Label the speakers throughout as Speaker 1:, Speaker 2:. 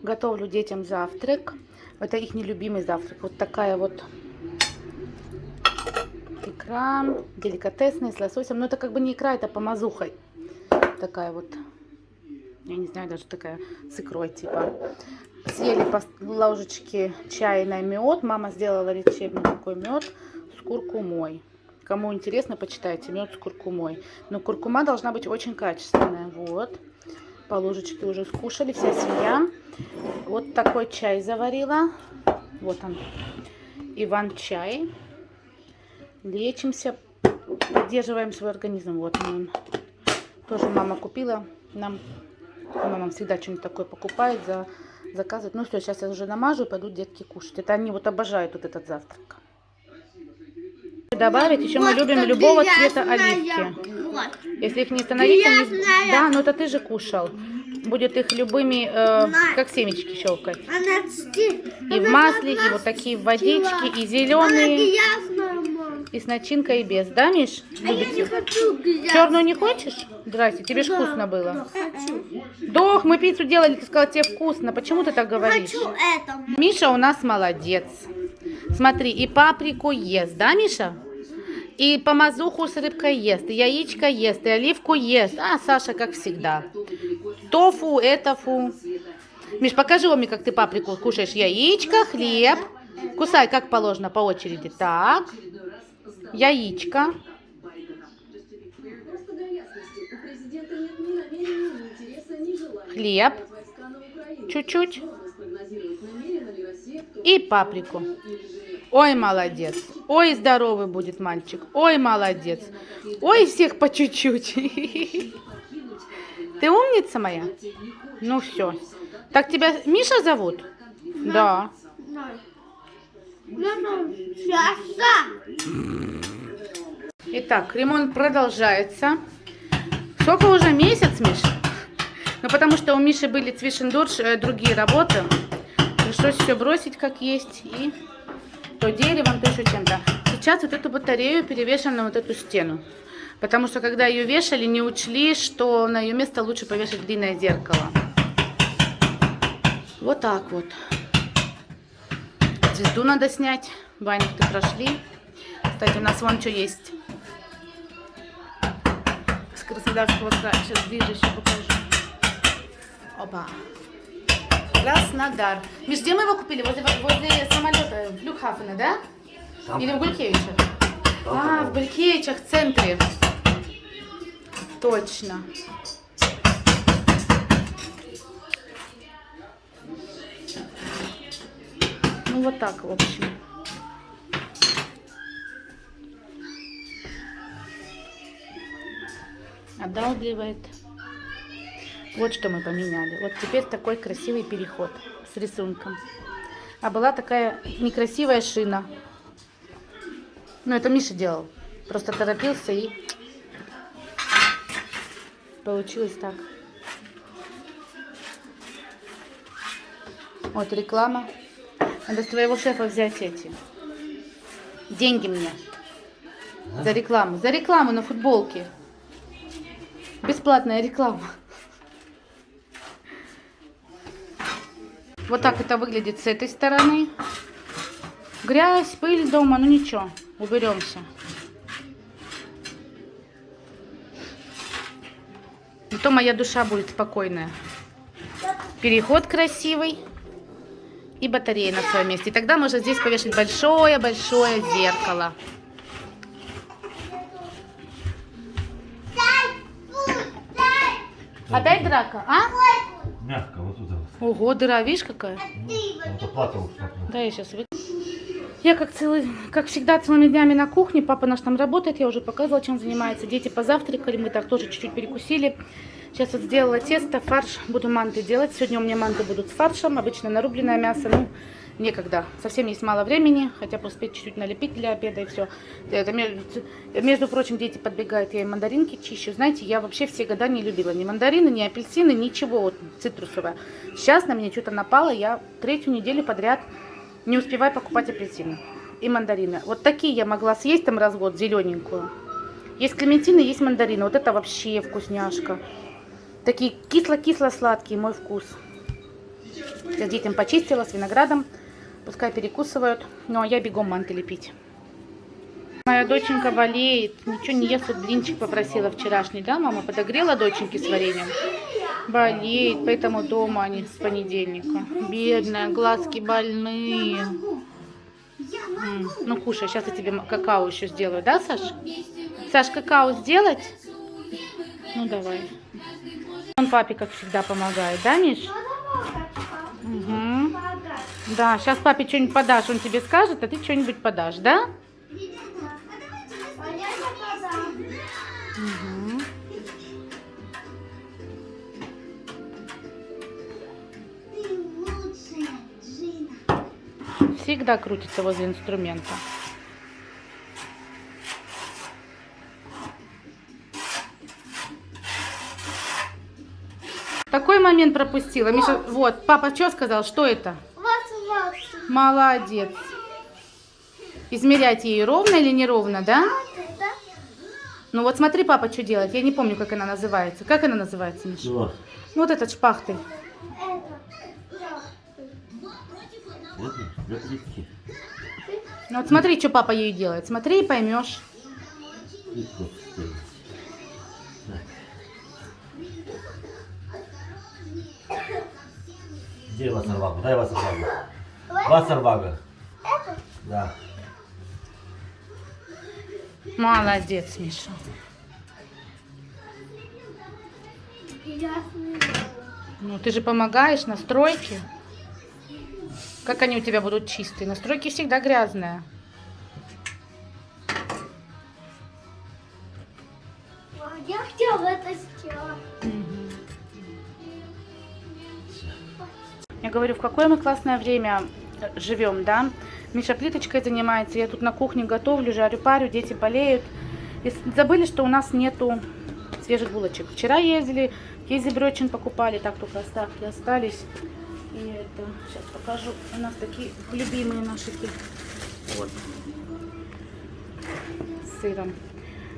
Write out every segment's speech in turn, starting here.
Speaker 1: Готовлю детям завтрак. Это их нелюбимый завтрак. Вот такая вот икра, деликатесная, с лососем. Но это как бы не икра, это помазухой. Такая вот, я не знаю, даже такая с икрой типа. Съели по ложечке чайный мед. Мама сделала лечебный такой мед с куркумой. Кому интересно, почитайте. Мед с куркумой. Но куркума должна быть очень качественная. Вот. По ложечке уже скушали вся семья. Вот такой чай заварила. Вот он. Иван-чай. Лечимся. Поддерживаем свой организм. Вот он. Тоже мама купила нам. Мама всегда что-нибудь такое покупает, заказывает. Ну все, сейчас я уже намажу и пойдут детки кушать. Это они вот обожают вот этот завтрак. Добавить еще мы любим любого цвета оливки.
Speaker 2: Вот.
Speaker 1: Если их не становиться, да, но это ты же кушал. Будет их любыми, как семечки щелкать. И в масле, и вот такие в водичке, и зеленые, и с начинкой, и без. Да, Миш? Черную не хочешь? Здрасте, тебе ж вкусно было. Дох, мы пиццу делали, ты сказала, тебе вкусно. Почему ты так говоришь? Миша у нас молодец. Смотри, и паприку ест, да, Миша? И помазуху с рыбкой ест, и яичко ест, и оливку ест. А Саша, как всегда. Тофу, этофу. Миш, покажи мне, как ты паприку кушаешь. Яичко, хлеб. Кусай, как положено, по очереди. Так. Яичко. Хлеб. Чуть-чуть. И паприку. Ой, молодец. Ой, здоровый будет мальчик. Ой, молодец. Ой, всех по чуть-чуть. Ты умница моя? Ну все. Так тебя Миша зовут? Да. Итак, ремонт продолжается. Сколько уже? Месяц, Миша? Ну, потому что у Миши были цвишендурш, другие работы. Пришлось все бросить как есть. И то деревом, то еще чем-то. Сейчас вот эту батарею перевешиваем на вот эту стену. Потому что когда ее вешали, не учли, что на ее место лучше повешать длинное зеркало. Вот так вот. Звезду надо снять. Ваня-то прошли. Кстати, у нас вон что есть. С Краснодарского края. Сейчас ближе еще покажу. Опа. Краснодар. Миш, где мы его купили? Возле самолета Флюгхафена, да? Или в Гулькевичах? А, в Гулькевичах, в центре. Точно. Ну, вот так, в общем. Отдалбливает. Вот что мы поменяли. Вот теперь такой красивый переход с рисунком. А была такая некрасивая шина. Ну, это Миша делал. Просто торопился и получилось так. Вот реклама. Надо с твоего шефа взять эти деньги мне. За рекламу. За рекламу на футболке. Бесплатная реклама. Вот так это выглядит с этой стороны. Грязь, пыль дома, ну ничего, уберемся. Зато моя душа будет спокойная. Переход красивый. И батарея на своем месте. И тогда можно здесь повешать большое-большое зеркало. Опять драка, а?
Speaker 3: Мягко, вот туда вот.
Speaker 1: Ого, дыра, видишь какая?
Speaker 3: Вот оплатил.
Speaker 1: Да, я сейчас выйду. Я как всегда, целыми днями на кухне. Папа наш там работает, я уже показывала, чем занимается. Дети позавтракали, мы так тоже чуть-чуть перекусили. Сейчас вот сделала тесто, фарш, буду манты делать. Сегодня у меня манты будут с фаршем, обычно нарубленное мясо, ну, некогда. Совсем есть мало времени, хотя бы успеть чуть-чуть налепить для обеда и все. Это, между прочим, дети подбегают, я им мандаринки чищу. Знаете, я вообще все года не любила ни мандарины, ни апельсины, ничего вот цитрусовое. Сейчас на меня что-то напало, я 3-ю неделю подряд не успеваю покупать апельсины и мандарины. Вот такие я могла съесть там раз в год, зелененькую. Есть клементины, есть мандарины, вот это вообще вкусняшка. Такие кисло-кисло-сладкие, мой вкус. Я детям почистила с виноградом. Пускай перекусывают. Ну, а я бегом манты лепить. Моя доченька болеет. Ничего не ест. Вот блинчик попросила вчерашний, да, мама? Подогрела доченьке с вареньем. Болеет, поэтому дома они с понедельника. Бедная, глазки больные. Ну, кушай, сейчас я тебе какао еще сделаю, да, Саш? Саш, какао сделать? Ну, давай. Он папе, как всегда, помогает, да, Миш? Угу. Да, сейчас папе что-нибудь подашь, он тебе скажет, а ты что-нибудь подашь, да? Угу. Всегда крутится возле инструмента. Такой момент пропустила. Миша, вот, папа что сказал? Что это? Молодец. Измерять ей ровно или неровно, да? Ну вот смотри, папа что делает. Я не помню, как она называется. Как она называется, Миша?
Speaker 3: Чего?
Speaker 1: Ну, вот этот шпахтель.
Speaker 3: Для плитки.
Speaker 1: Ну вот смотри, что папа ей делает. Смотри и поймешь.
Speaker 3: Плитку ставить. Где вассервагу? Дай вассервагу. Вассервага. Да.
Speaker 1: Молодец, Миша. Ну, ты же помогаешь настройки. Как они у тебя будут чистые? Настройки всегда грязные.
Speaker 2: Я хотела это сделать.
Speaker 1: Я говорю, в какое мы классное время живем, да? Миша плиточкой занимается, я тут на кухне готовлю, жарю, парю, дети болеют. И забыли, что у нас нету свежих булочек. Вчера ездили, Брёчин покупали, так только остатки остались. И это, сейчас покажу, у нас такие любимые наши, вот, с сыром.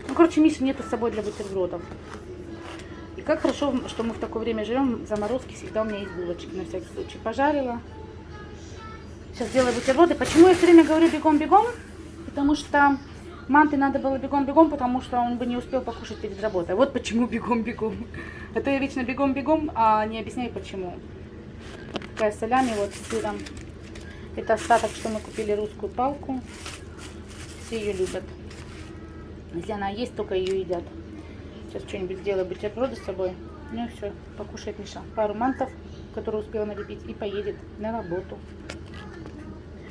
Speaker 1: Ну, короче, Миши нету с собой для бутербродов. И как хорошо, что мы в такое время живем, в заморозке всегда у меня есть булочки, на всякий случай. Пожарила. Сейчас делаю бутерброды. Почему я все время говорю бегом-бегом? Потому что манты надо было бегом-бегом, потому что он бы не успел покушать перед работой. Вот почему бегом-бегом. А то я вечно бегом-бегом, а не объясняю почему. Такая солями вот с сыром. Это остаток, что мы купили русскую палку. Все ее любят. Если она есть, только ее едят. Сейчас что-нибудь сделаю, бутерброды с собой. Ну и все, покушает Миша. Пару мантов, которые успела налепить, и поедет на работу.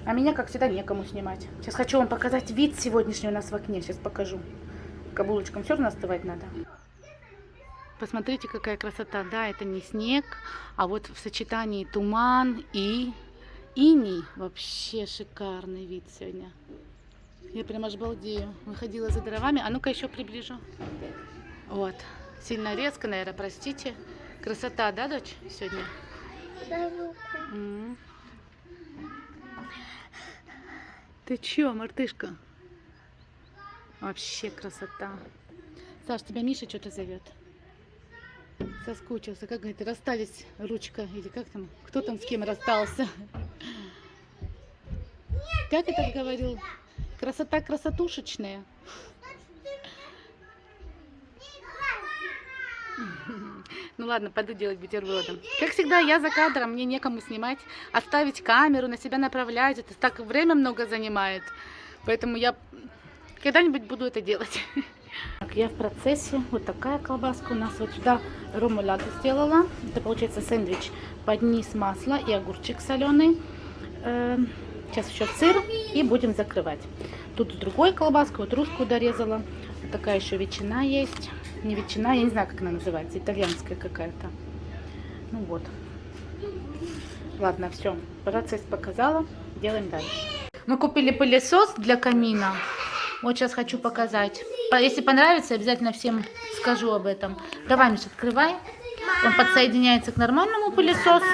Speaker 1: А меня, как всегда, некому снимать. Сейчас хочу вам показать вид сегодняшний у нас в окне. Сейчас покажу. Каблучком все равно остывать надо. Посмотрите, какая красота. Да, это не снег, а вот в сочетании туман и иней. Вообще шикарный вид сегодня. Я прям аж балдею. Выходила за дровами. А ну-ка еще приближу. Вот. Сильно резко, наверное, простите. Красота, да, дочь, сегодня? Ты чё, мартышка? Вообще красота. Саш, тебя Миша что-то зовет. Соскучился. Как говорит, расстались ручка. Или как там? Кто там с кем расстался? Как этот говорил? Красота красотушечная. Ну ладно, пойду делать бутерброды. Как всегда, я за кадром, мне некому снимать. Оставить камеру, на себя направлять. Это так время много занимает. Поэтому я когда-нибудь буду это делать. Так, я в процессе. Вот такая колбаска у нас. Вот сюда ромуляду сделала. Это получается сэндвич под низ масла и огурчик соленый. Сейчас еще сыр и будем закрывать. Тут другой колбаску, вот русскую дорезала. Вот такая еще ветчина есть. Не ветчина, я не знаю, как она называется. Итальянская какая-то. Ну вот. Ладно, все. Процесс показала. Делаем дальше. Мы купили пылесос для камина. Вот сейчас хочу показать. Если понравится, обязательно всем скажу об этом. Давай, Миша, открывай. Он подсоединяется к нормальному пылесосу.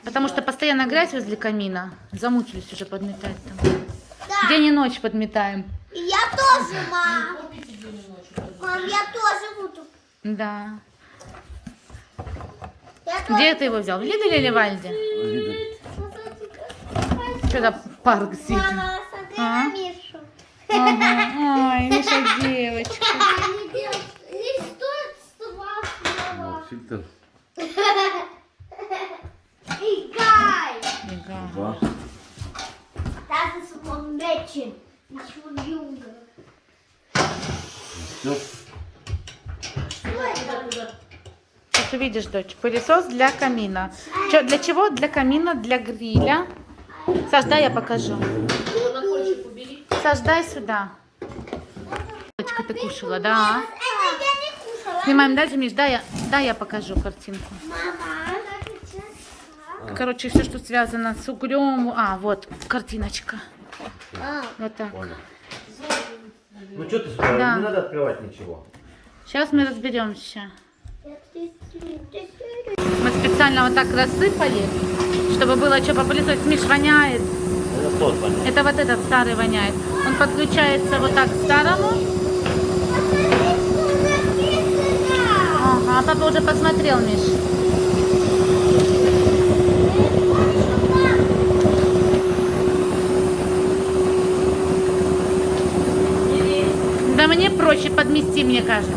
Speaker 1: Потому что постоянно грязь возле камина. Замучились уже подметать там.
Speaker 2: Да.
Speaker 1: День и ночь подметаем.
Speaker 2: И я тоже, мам. Мам, я тоже буду.
Speaker 1: Да. Где ты его взял? В Лиделе или в Альде? Что-то парк сидит.
Speaker 2: Мама, смотри
Speaker 1: А?
Speaker 2: на Мишу.
Speaker 1: Ага. Ой, Миша девочка.
Speaker 2: Не стоит с вас.
Speaker 3: Фильтр.
Speaker 2: Игай.
Speaker 1: Ага.
Speaker 2: Das ist ein Mädchen, nicht von Junge.
Speaker 3: Все.
Speaker 1: Сейчас увидишь, дочь. Пылесос для камина. Для чего? Для камина, для гриля. Саш, дай я покажу. Саш, дай сюда. Дочка, ты кушала, да?
Speaker 2: Это я не кушала.
Speaker 1: Снимаем дальше, Миш, дай я покажу картинку.
Speaker 2: Мама.
Speaker 1: Короче, все, что связано с углем. А, вот, картиночка. Вот так.
Speaker 3: Понял. Ну что ты сюда?
Speaker 1: Да.
Speaker 3: Не надо открывать ничего.
Speaker 1: Сейчас мы разберемся. Мы специально вот так рассыпали, чтобы было что попылесосить. Миш, воняет.
Speaker 3: Это тот понятно.
Speaker 1: Это вот этот старый воняет. Он подключается вот так к старому. Ага, папа уже посмотрел, Миш. Да мне проще подмести, мне кажется.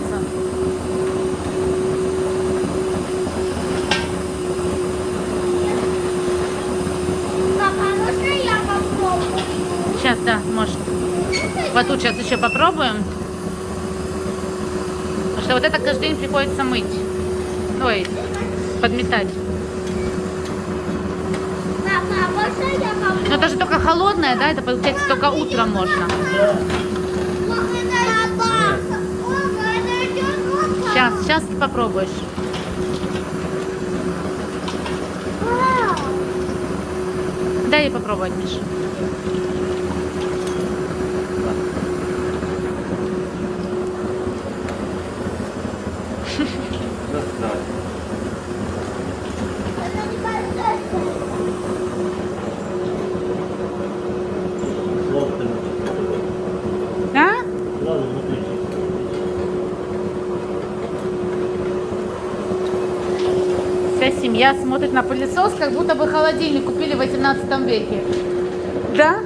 Speaker 2: Папа, можно я попробую?
Speaker 1: Сейчас, да, может. Вот тут сейчас еще попробуем. Потому что вот это каждый день приходится мыть. Ой, подметать.
Speaker 2: Папа, можно я попробую?
Speaker 1: Но это же только холодное, да? Это получается только утром можно. Сейчас ты попробуешь. Дай ей попробовать, Миша. Да? Вся семья смотрит на пылесос, как будто бы холодильник купили в 18 веке. Да?